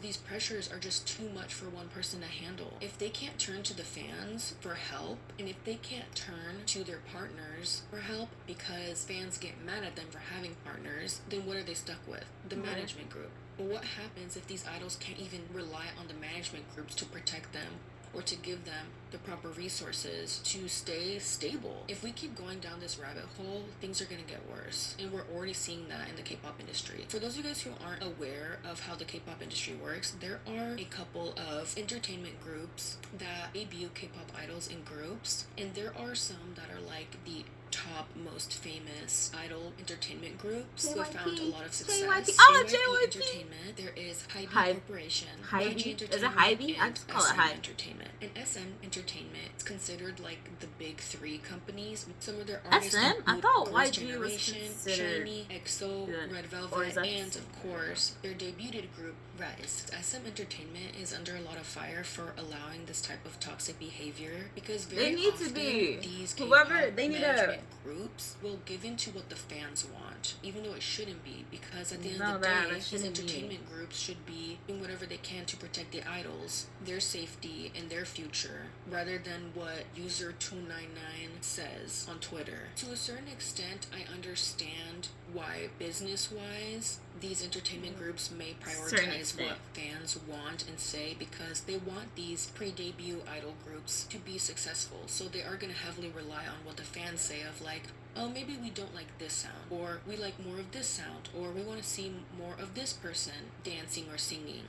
these pressures are just too much for one person to handle. If they can't turn to the fans for help, and if they can't turn to their partners for help because fans get mad at them for having partners, then what are they stuck with? The management group. But what happens if these idols can't even rely on the management groups to protect them or to give them the proper resources to stay stable? If we keep going down this rabbit hole, things are going to get worse. And we're already seeing that in the K-pop industry. For those of you guys who aren't aware of how the K-pop industry works, there are a couple of entertainment groups that debut K-pop idols in groups. And there are some that are like the top most famous idol entertainment groups who have found a lot of success. JYP Entertainment, there is Hybe Corporation, YG Entertainment, is it Hybe? I just call it Hybe Entertainment. And SM Entertainment is considered like the big three companies. Some of their artists SM? I thought YG was considered SHINee, EXO, Red Velvet, and of course their debuted group Rise. SM Entertainment is under a lot of fire for allowing this type of toxic behavior because very often these K-pop management groups will give into what the fans want, even though it shouldn't be, because at the end of the day, these entertainment groups should be doing whatever they can to protect the idols, their safety, and their future, rather than what user 299 says on Twitter. To a certain extent, I understand why business-wise these entertainment groups may prioritize what fans want and say, because they want these pre-debut idol groups to be successful, so they are going to heavily rely on what the fans say of like, oh, maybe we don't like this sound, or we like more of this sound, or we want to see more of this person dancing or singing.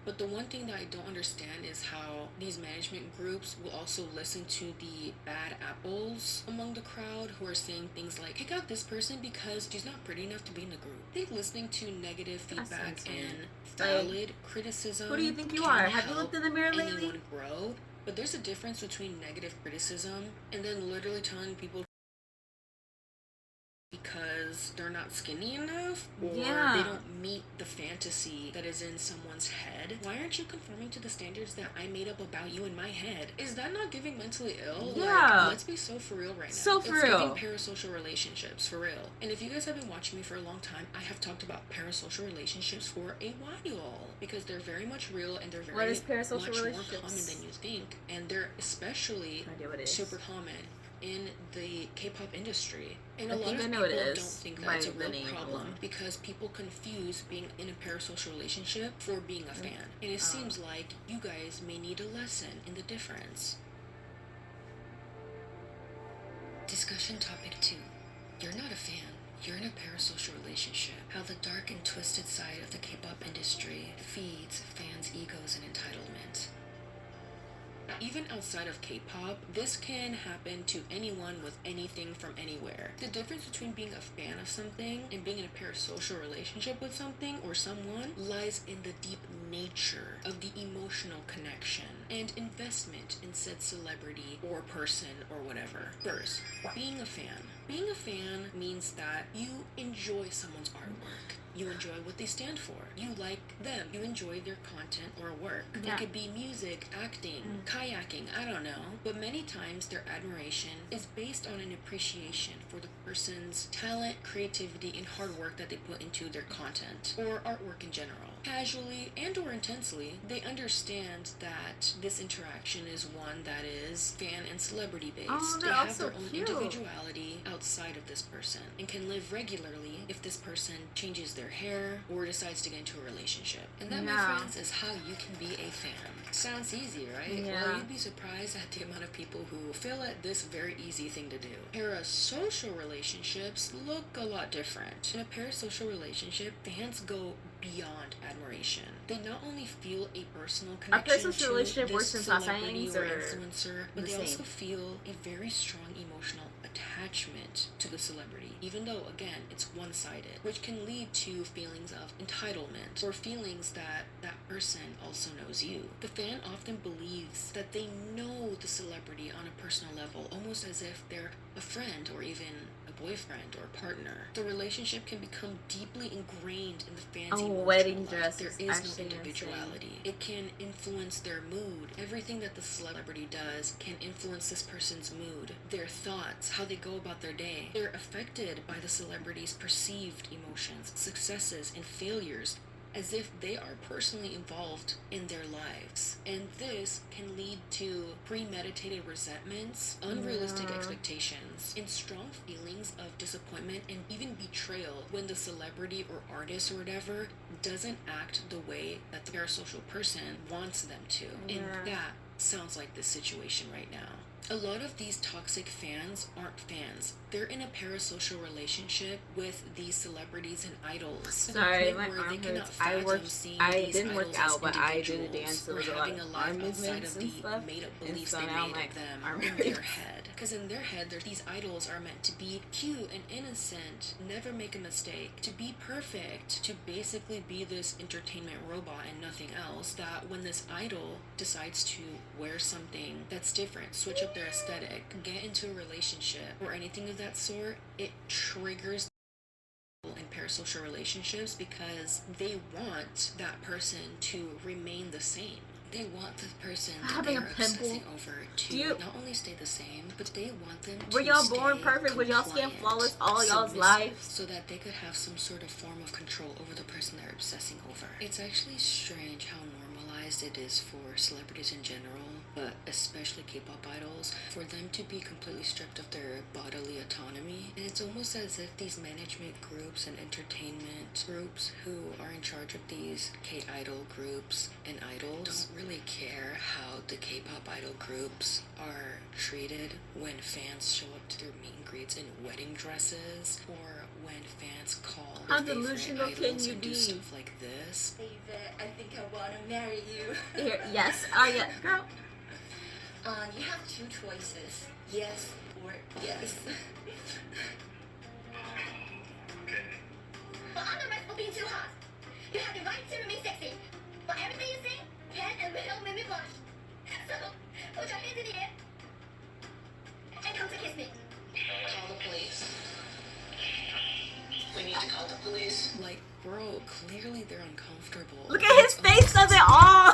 But the one thing that I don't understand is how these management groups will also listen to the bad apples among the crowd who are saying things like, kick out this person because she's not pretty enough to be in the group. I think listening to negative feedback and valid criticism. Who do you think you are? Have you looked in the mirror lately? Anyone grow? But there's a difference between negative criticism and then literally telling people because they're not skinny enough, or they don't meet the fantasy that is in someone's head. Why aren't you conforming to the standards that I made up about you in my head? Is that not giving mentally ill? Yeah. Like, let's be so for real right now. So for real. It's giving parasocial relationships, for real. And if you guys have been watching me for a long time, I have talked about parasocial relationships for a while, because they're very much real and they're very much more common than you think. And they're especially super common in the K-pop industry. And a lot of people don't think that's a real problem because people confuse being in a parasocial relationship for being a fan. And it seems like you guys may need a lesson in the difference. Discussion topic 2. You're not a fan. You're in a parasocial relationship. How the dark and twisted side of the K-pop industry feeds fans' egos and entitlement. Even outside of K-pop, this can happen to anyone with anything from anywhere. The difference between being a fan of something and being in a parasocial relationship with something or someone lies in the deep nature of the emotional connection and investment in said celebrity or person or whatever. First, being a fan. Being a fan means that you enjoy someone's artwork. You enjoy what they stand for. You like them. You enjoy their content or work. It could be music, acting, kayaking, I don't know. But many times their admiration is based on an appreciation for the person's talent, creativity, and hard work that they put into their content or artwork in general. Casually and or intensely, they understand that this interaction is one that is fan and celebrity based. They have their own individuality outside of this person and can live regularly if this person changes their hair or decides to get into a relationship. And that, my friends, is how you can be a fan. Sounds easy, right? Well, you'd be surprised at the amount of people who feel it this very easy thing to do. Parasocial relationships look a lot different. In a parasocial relationship, fans go beyond admiration. They not only feel a personal connection to this celebrity or influencer, but they also feel a very strong emotional attachment to the celebrity, even though, again, it's one-sided, which can lead to feelings of entitlement or feelings that that person also knows you. The fan often believes that they know the celebrity on a personal level, almost as if they're a friend or even a boyfriend or partner. The relationship can become deeply ingrained in the fan's emotional life. There is no individuality. It can influence their mood. Everything that the celebrity does can influence this person's mood, their thoughts, how they go about their day. They're affected by the celebrity's perceived emotions, successes, and failures as if they are personally involved in their lives. And this can lead to premeditated resentments, unrealistic expectations, and strong feelings of disappointment and even betrayal when the celebrity or artist or whatever doesn't act the way that the parasocial person wants them to. And that sounds like this situation right now. A lot of these toxic fans aren't fans. They're in a parasocial relationship with these celebrities and idols. Sorry, my arm hurts. I didn't work out, but I did a dance with a lot of arm movements and stuff. And so now my arm hurts. In their head. Because in their head, these idols are meant to be cute and innocent, never make a mistake, to be perfect, to basically be this entertainment robot and nothing else, that when this idol decides to wear something that's different, switch up their aesthetic, get into a relationship, or anything of that sort, it triggers in parasocial relationships because they want that person to remain the same. They want the person that they're obsessing over to not only stay the same, but they want them to Were y'all born perfect? Was y'all skin flawless all y'all's lives? So that they could have some sort of form of control over the person they're obsessing over. It's actually strange how normalized it is for celebrities in general, but especially K-pop idols, for them to be completely stripped of their bodily autonomy. And it's almost as if these management groups and entertainment groups who are in charge of these K-idol groups and idols don't really care how the K-pop idol groups are treated when fans show up to their meet and greets in wedding dresses, or when fans call how delusional can you be? Stuff like this. Baby, I think I want to marry you. Here, yes. Oh yeah, girl. You have two choices. Yes or yes. Well, I'm the rest for being too hot. You have the right to remain sexy. But everything you say can and will make me blush. So, put your hands in the air and come to kiss me. Call the police. We need to call the police. Like, bro, clearly they're uncomfortable. Look at his face, says it all.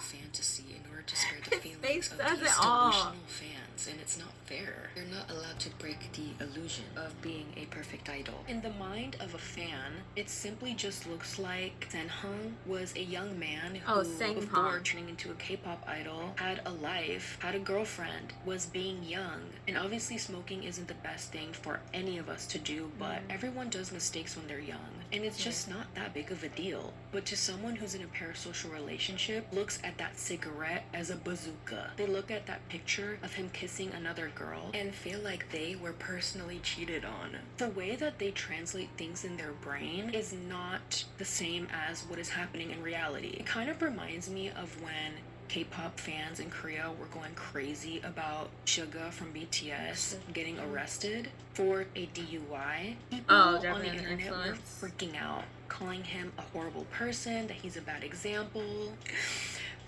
Fantasy in order to spare the feelings face of says these it all. delusional fans, and it's not fair. They're not allowed to break the illusion of being a perfect idol. In the mind of a fan, it simply just looks like Senhung was a young man who, before turning into a K-pop idol, had a life, had a girlfriend, was being young. And obviously smoking isn't the best thing for any of us to do, but everyone does mistakes when they're young. And it's just not that big of a deal. But to someone who's in a parasocial relationship, looks at that cigarette as a bazooka. They look at that picture of him kissing another girl and feel like they were personally cheated on. The way that they translate things in their brain is not the same as what is happening in reality. It kind of reminds me of when K-pop fans in Korea were going crazy about Suga from BTS getting arrested for a DUI. People on the internet were freaking out, calling him a horrible person, that he's a bad example.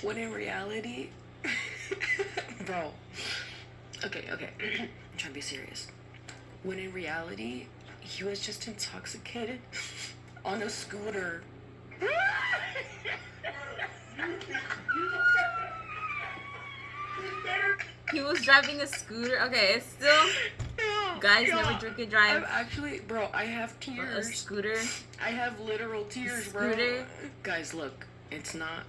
When in reality, bro, okay, I'm trying to be serious. When in reality, he was just intoxicated on a scooter. He was driving a scooter. Okay, it's still guys never drink and drive. I'm actually, bro, I have tears. A scooter. I have literal tears, bro. Guys, look. It's not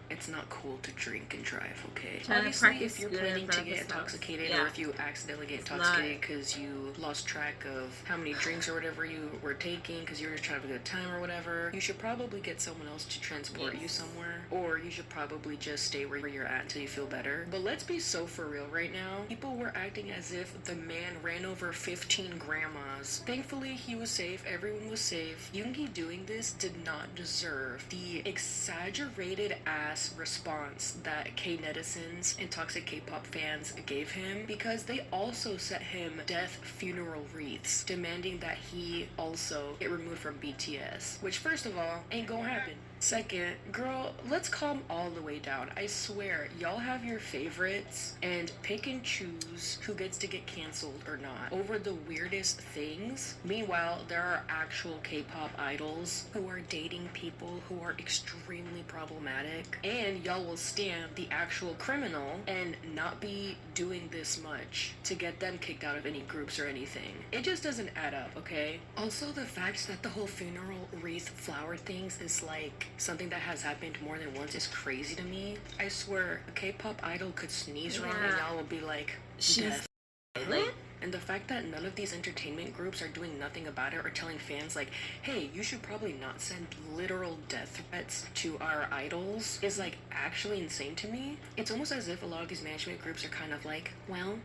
cool to drink and drive, okay? Obviously, if you're planning to get intoxicated, or if you accidentally get intoxicated because you lost track of how many drinks or whatever you were taking because you were just trying to have a good time or whatever, you should probably get someone else to transport you somewhere, or you should probably just stay where you're at until you feel better. But let's be so for real right now. People were acting as if the man ran over 15 grandmas. Thankfully, he was safe. Everyone was safe. Yoongi doing this did not deserve the exaggerated ass response that K-netizens and toxic K-pop fans gave him, because they also set him death funeral wreaths demanding that he also get removed from BTS, which first of all ain't gonna happen. Second, girl, let's calm all the way down. I swear, y'all have your favorites and pick and choose who gets to get canceled or not over the weirdest things. Meanwhile, there are actual K-pop idols who are dating people who are extremely problematic, and y'all will stand the actual criminal and not be doing this much to get them kicked out of any groups or anything. It just doesn't add up, okay? Also, the fact that the whole funeral wreath flower things is like something that has happened more than once is crazy to me. I swear, a K-pop idol could sneeze wrong and y'all will be like, death. And the fact that none of these entertainment groups are doing nothing about it or telling fans like, hey, you should probably not send literal death threats to our idols is like actually insane to me. It's almost as if a lot of these management groups are kind of like, well,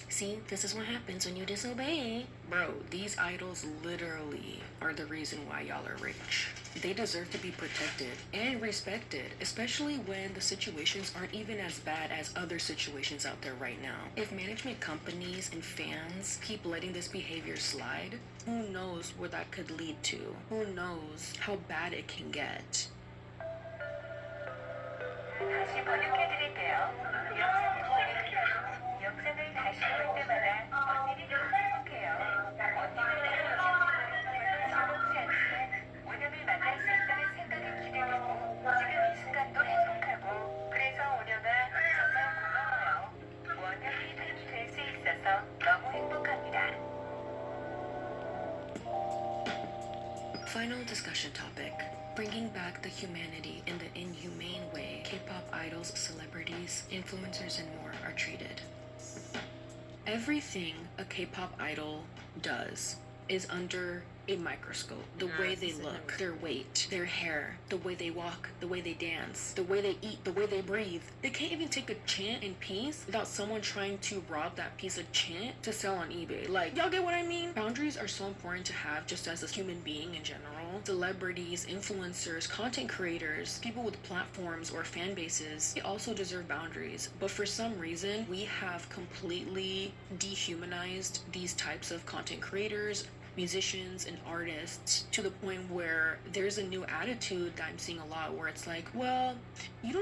see, this is what happens when you disobey. Bro, these idols literally are the reason why y'all are rich. They deserve to be protected and respected, especially when the situations aren't even as bad as other situations out there right now. If management companies and fans keep letting this behavior slide, who knows where that could lead to? Who knows how bad it can get? 다시 번역해드릴게요. 영상을 다시 볼 때마다 언니는 행복해요. 언니는 즐겁지 않지만 오늘을 만날 수 있다는 생각이 기대되고 지금 이 순간도 행복하고 그래서 오녀가 정말 고마워요. 원영이 팬이 될 수 있어서 너무 행복합니다. Final discussion topic. Bringing back the humanity in the inhumane way K-pop idols, celebrities, influencers, and more are treated. Everything a K-pop idol does is under a microscope. The way they look, their weight, their hair, the way they walk, the way they dance, the way they eat, the way they breathe. They can't even take a chant in peace without someone trying to rob that piece of chant to sell on eBay. Like, y'all get what I mean? Boundaries are so important to have just as a human being in general. Celebrities, influencers, content creators, people with platforms or fan bases, they also deserve boundaries. But for some reason, we have completely dehumanized these types of content creators, musicians, and artists to the point where there's a new attitude that I'm seeing a lot where it's like, well, you don't